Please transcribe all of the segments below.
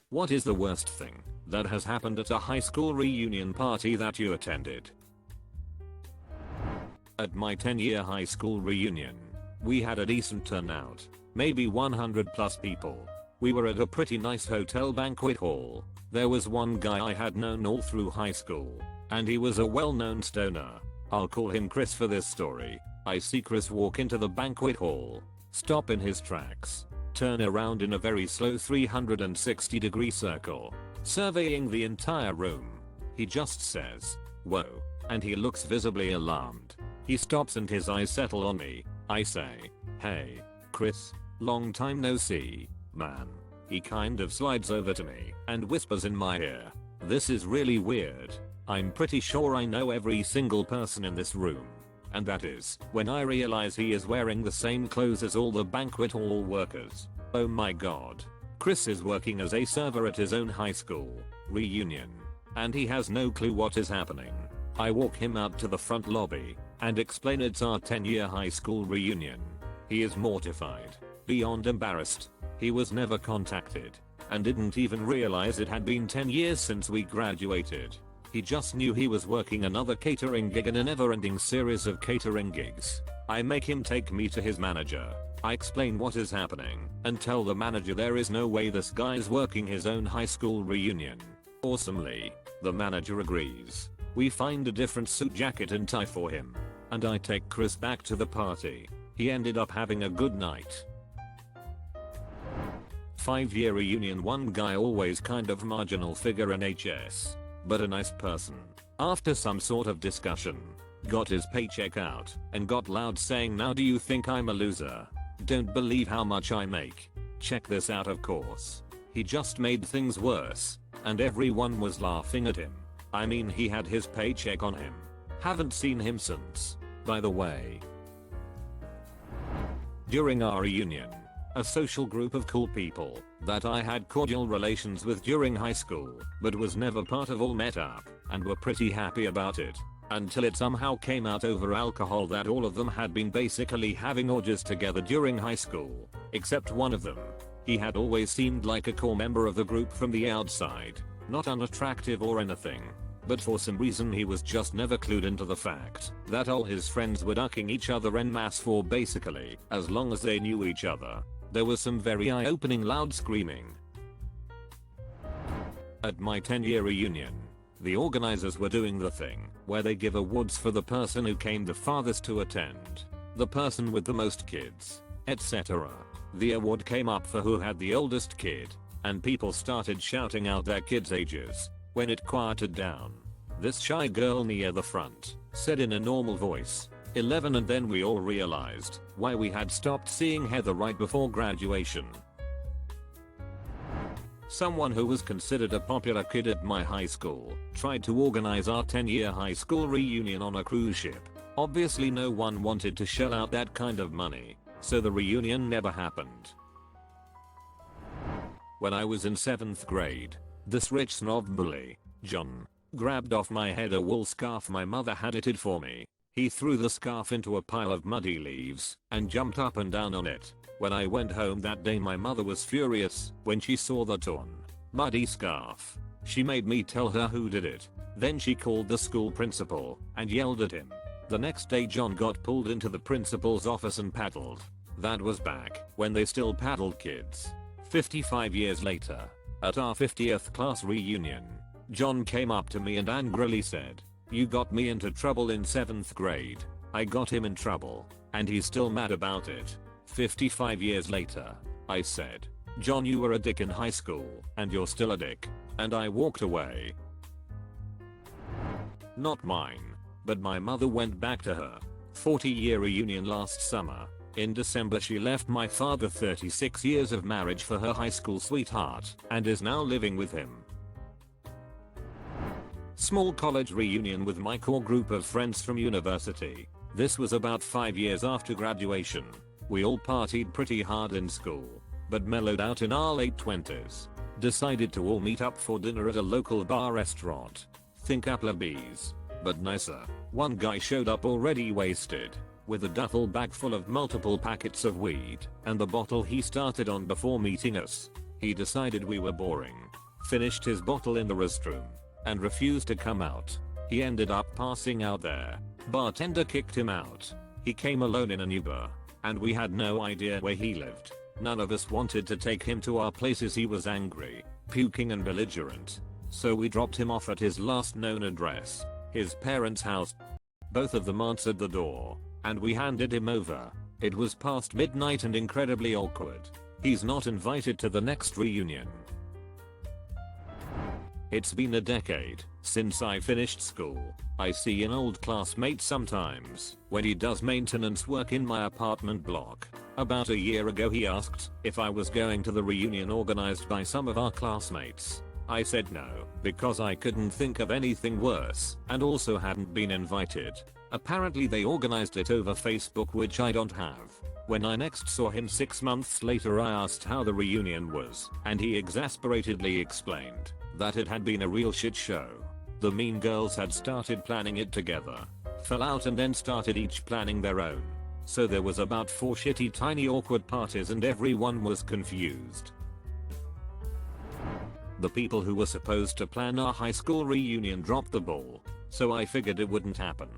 What is the worst thing that has happened at a high school reunion party that you attended? At my 10-year high school reunion, we had a decent turnout, maybe 100 plus people. We were at a pretty nice hotel banquet hall. There was one guy I had known all through high school, and he was a well-known stoner. I'll call him Chris for this story. I see Chris walk into the banquet hall, stop in his tracks, turn around in a very slow 360-degree circle, surveying the entire room. He just says, "Whoa," and he looks visibly alarmed. He stops and his eyes settle on me. I say, "Hey, Chris, long time no see, man." He kind of slides over to me and whispers in my ear, "This is really weird. I'm pretty sure I know every single person in this room." And that is when I realize he is wearing the same clothes as all the banquet hall workers. Oh my god. Chris is working as a server at his own high school reunion, and he has no clue what is happening. I walk him out to the front lobby and explain it's our 10-year high school reunion. He is mortified, beyond embarrassed. He was never contacted and didn't even realize it had been 10 years since we graduated. He just knew he was working another catering gig in a never-ending series of catering gigs. I make him take me to his manager. I explain what is happening and tell the manager there is no way this guy is working his own high school reunion. Awesomely, the manager agrees. We find a different suit jacket and tie for him, and I take Chris back to the party. He ended up having a good night. 5-year reunion. One guy, always kind of marginal figure in HS, but a nice person. After some sort of discussion, got his paycheck out and got loud saying, "Now do you think I'm a loser? Don't believe how much I make. Check this out." Of course, he just made things worse, and everyone was laughing at him. I mean, he had his paycheck on him. Haven't seen him since, by the way. During our reunion, a social group of cool people that I had cordial relations with during high school but was never part of all met up and were pretty happy about it, until it somehow came out over alcohol that all of them had been basically having orgies together during high school, except one of them. He had always seemed like a core member of the group from the outside, not unattractive or anything, but for some reason he was just never clued into the fact that all his friends were ducking each other en masse for basically as long as they knew each other. There was some very eye-opening loud screaming. At my 10-year reunion, the organizers were doing the thing where they give awards for the person who came the farthest to attend, the person with the most kids, etc. The award came up for who had the oldest kid, and people started shouting out their kids' ages. When it quieted down, this shy girl near the front said in a normal voice, 11, and then we all realized why we had stopped seeing Heather right before graduation. Someone who was considered a popular kid at my high school tried to organize our 10-year high school reunion on a cruise ship. Obviously no one wanted to shell out that kind of money, so the reunion never happened. When I was in 7th grade, this rich snob bully, John, grabbed off my head a wool scarf my mother had knitted for me. He threw the scarf into a pile of muddy leaves and jumped up and down on it. When I went home that day, my mother was furious when she saw the torn, muddy scarf. She made me tell her who did it. Then she called the school principal and yelled at him. The next day John got pulled into the principal's office and paddled. That was back when they still paddled kids. 55 years later, at our 50th class reunion, John came up to me and angrily said, "You got me into trouble in 7th grade. I got him in trouble, and he's still mad about it." 55 years later, I said, "John, you were a dick in high school, and you're still a dick." And I walked away. Not mine, but my mother went back to her 40-year reunion last summer. In December she left my father 36 years of marriage for her high school sweetheart and is now living with him. Small college reunion with my core group of friends from university. This was about 5 years after graduation. We all partied pretty hard in school, but mellowed out in our late 20s. Decided to all meet up for dinner at a local bar restaurant. Think Applebee's, but nicer. One guy showed up already wasted, with a duffel bag full of multiple packets of weed and the bottle he started on before meeting us. He decided we were boring, finished his bottle in the restroom, and refused to come out. He ended up passing out there. Bartender kicked him out. He came alone in an Uber, and we had no idea where he lived. None of us wanted to take him to our places. He was angry, puking and belligerent. So we dropped him off at his last known address, his parents' house. Both of them answered the door, and we handed him over. It was past midnight and incredibly awkward. He's not invited to the next reunion. It's been a decade since I finished school. I see an old classmate sometimes when he does maintenance work in my apartment block. About a year ago he asked if I was going to the reunion organized by some of our classmates. I said no, because I couldn't think of anything worse and also hadn't been invited. Apparently they organized it over Facebook, which I don't have. When I next saw him 6 months later, I asked how the reunion was, and he exasperatedly explained that it had been a real shit show. The mean girls had started planning it together, fell out, and then started each planning their own. So there was about 4 shitty tiny awkward parties and everyone was confused. The people who were supposed to plan our high school reunion dropped the ball, so I figured it wouldn't happen.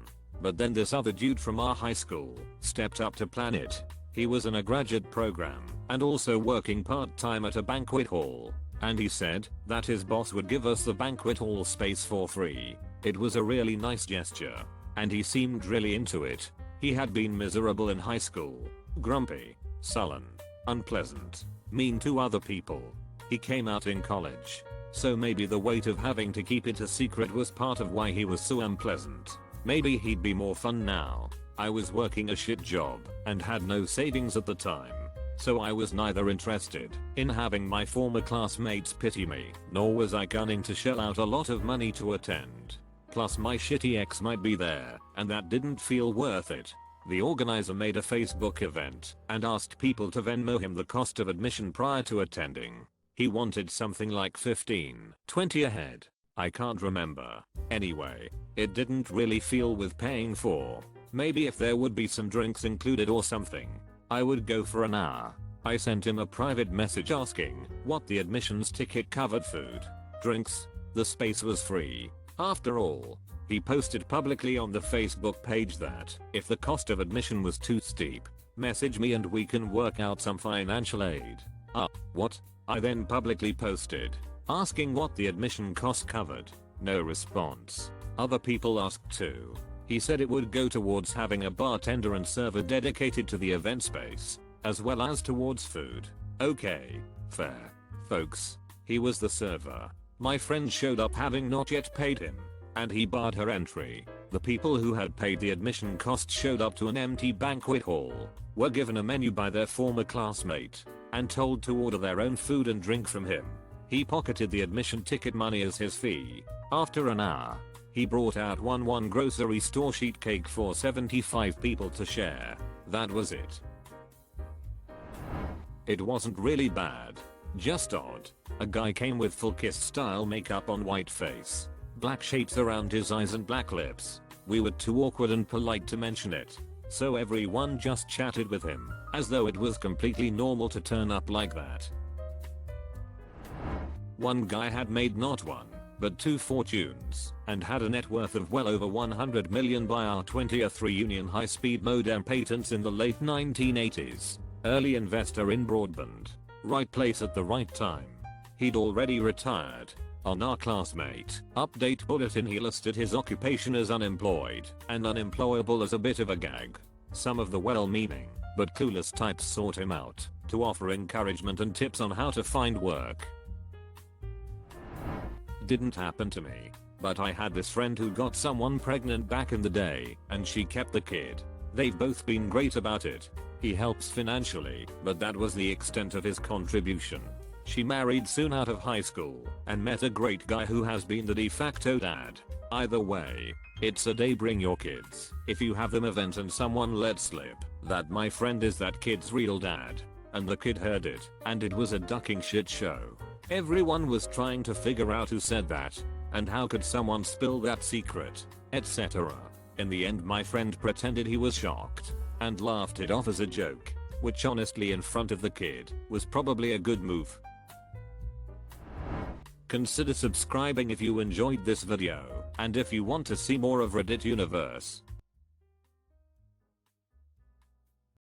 But then this other dude from our high school stepped up to plan it. He was in a graduate program and also working part-time at a banquet hall. And he said that his boss would give us the banquet hall space for free. It was a really nice gesture, and he seemed really into it. He had been miserable in high school, grumpy, sullen, unpleasant, mean to other people. He came out in college, so maybe the weight of having to keep it a secret was part of why he was so unpleasant. Maybe he'd be more fun now. I was working a shit job and had no savings at the time. So I was neither interested in having my former classmates pity me, nor was I gunning to shell out a lot of money to attend. Plus my shitty ex might be there, and that didn't feel worth it. The organizer made a Facebook event and asked people to Venmo him the cost of admission prior to attending. He wanted something like $15-20 a head. I can't remember. Anyway, it didn't really feel worth paying for. Maybe if there would be some drinks included or something, I would go for an hour. I sent him a private message asking what the admissions ticket covered: food, drinks. The space was free. After all, he posted publicly on the Facebook page that if the cost of admission was too steep, message me and we can work out some financial aid. What? I then publicly posted asking what the admission cost covered. No response. Other people asked too. He said it would go towards having a bartender and server dedicated to the event space, as well as towards food. Okay, fair. Folks, he was the server. My friend showed up having not yet paid him, and he barred her entry. The people who had paid the admission cost showed up to an empty banquet hall, were given a menu by their former classmate, and told to order their own food and drink from him. He pocketed the admission ticket money as his fee. After an hour, he brought out one grocery store sheet cake for 75 people to share. That was it. It wasn't really bad, just odd. A guy came with full Kiss style makeup on white face, black shades around his eyes and black lips. We were too awkward and polite to mention it, so everyone just chatted with him, as though it was completely normal to turn up like that. One guy had made not one, but 2 fortunes, and had a net worth of well over 100 million by our 20th reunion high-speed modem patents in the late 1980s. Early investor in broadband. Right place at the right time. He'd already retired. On our classmate update bulletin he listed his occupation as unemployed, and unemployable as a bit of a gag. Some of the well-meaning, but clueless types sought him out to offer encouragement and tips on how to find work. Didn't happen to me, but I had this friend who got someone pregnant back in the day, and she kept the kid. They've both been great about it. He helps financially, but that was the extent of his contribution. She married soon out of high school, and met a great guy who has been the de facto dad. Either way, it's a day bring your kids. If you have an event and someone let slip that my friend is that kid's real dad, and the kid heard it, and it was a ducking shit show. Everyone was trying to figure out who said that, and how could someone spill that secret, etc. In the end my friend pretended he was shocked, and laughed it off as a joke, which honestly in front of the kid, was probably a good move. Consider subscribing if you enjoyed this video, and if you want to see more of Reddit Universe,